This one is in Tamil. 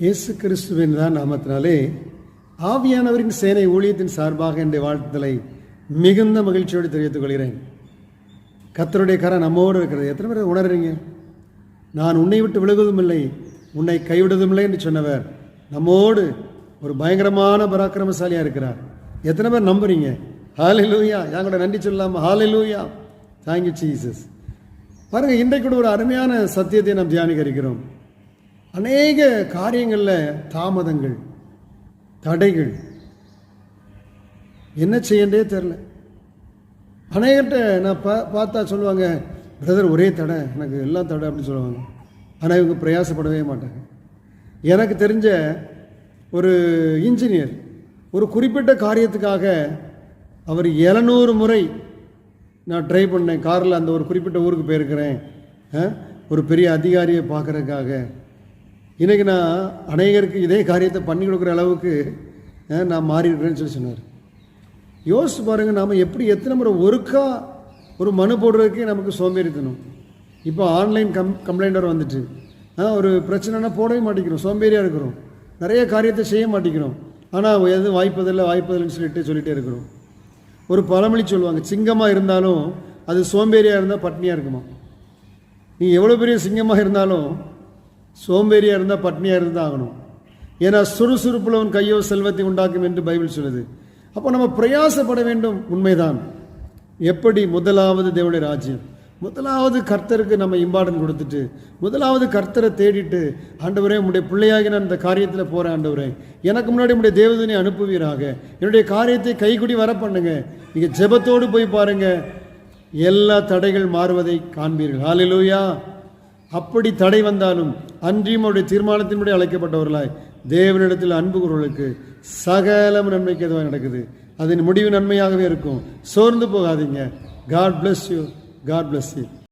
இயேசு கிறிஸ்துவின் தான் நாமத்தினாலே ஆவியானவரின் சேனை ஊழியத்தின் சார்பாக என்னுடைய வாழ்த்துதலை மிகுந்த மகிழ்ச்சியோடு தெரிவித்துக் கொள்கிறேன். கர்த்தருடைய கரம் நம்மோடு இருக்கிறது. எத்தனை பேர் உணர்றீங்க? நான் உன்னை விட்டு விலகுவதும் இல்லை, உன்னை கைவிடுவதும் இல்லை என்று சொன்னவர் நம்மோடு ஒரு பயங்கரமான பராக்கிரமசாலியாக இருக்கிறார். எத்தனை பேர் நம்புறீங்க? ஹல்லேலூயா! என் கூட நன்றி சொல்லலாமா? ஹல்லேலூயா! Thank you Jesus. பாருங்கள், இன்றைக்கு கூட ஒரு அருமையான சத்தியத்தை நாம் தியானிக்க இருக்கிறோம். அநேக காரியங்களில் தாமதங்கள், தடைகள், என்ன செய்யண்டே தெரில. அநேகர்கிட்ட நான் பார்த்தா சொல்லுவாங்க, பிரதர் ஒரே தடை, எனக்கு எல்லாம் தடை அப்படின்னு சொல்லுவாங்க. ஆனால் இவங்க பிரயாசப்படவே மாட்டாங்க. எனக்கு தெரிஞ்ச ஒரு இன்ஜினியர் ஒரு குறிப்பிட்ட காரியத்துக்காக அவர் 700 முறை நான் ட்ரை பண்ணேன். காரில் அந்த ஒரு குறிப்பிட்ட ஊருக்கு போயிருக்கிறேன், ஒரு பெரிய அதிகாரியை பார்க்குறதுக்காக. இன்றைக்கி நான் அநேகருக்கு இதே காரியத்தை பண்ணி கொடுக்குற அளவுக்கு நான் மாறிடுறேன்னு சொல்லி சொன்னார். யோசிச்சு பாருங்கள், நாம் எப்படி எத்தனை முறை ஒருக்கா ஒரு மனு போடுறதுக்கே நமக்கு சோம்பேறித்தனம். இப்போ ஆன்லைன் கம்ப்ளைண்டர் வந்துட்டு ஒரு பிரச்சனைனா போடவே மாட்டேங்கிறோம், சோம்பேறியாக இருக்கிறோம், நிறைய காரியத்தை செய்ய மாட்டேங்கிறோம். ஆனால் எதுவும் வாய்ப்பதில்லைன்னு சொல்லிகிட்டே இருக்கிறோம். ஒரு பழமொழி சொல்லுவாங்க, சிங்கமாக இருந்தாலும் அது சோம்பேறியாக இருந்தால் பட்னியாக இருக்குமா. நீங்கள் எவ்வளோ பெரிய சிங்கமாக இருந்தாலும் சோம்பேறியாக இருந்தால் பட்னியாக இருந்தால் ஆகணும். ஏன்னா சுறுசுறுப்புள்ளவன் கையோ செல்வத்தை உண்டாக்கும் என்று பைபிள் சொல்லுது. அப்போ நம்ம பிரயாசப்பட வேண்டும், உண்மைதான். எப்படி? முதலாவது தேவனுடைய ராஜ்யம், முதலாவது கர்த்தருக்கு நம்ம இம்பார்ட்டன்ட் கொடுத்துட்டு, முதலாவது கர்த்தரை தேடிட்டு, ஆண்டவரே உங்களுடைய பிள்ளையாகி நான் இந்த காரியத்தில் போகிறேன், ஆண்டவரே எனக்கு முன்னாடி உங்களுடைய தேவதூதனை அனுப்புவீராக, என்னுடைய காரியத்தை கைக்குடி வர பண்ணுங்க. நீங்கள் ஜெபத்தோடு போய் பாருங்கள், எல்லா தடைகள் மாறுவதை காண்பீர்கள். ஹல்லேலூயா! அப்படி தடை வந்தாலும் அன்றியும் அவருடைய தீர்மானத்தின்படி அழைக்கப்பட்டவர்களாய் தேவனிடத்தில் அன்பு கூறுவர்களுக்கு சகலம் நன்மைக்கு எதுவாக நடக்குது. அதன் முடிவு நன்மையாகவே இருக்கும். சோர்ந்து போகாதீங்க. God bless you. God bless you.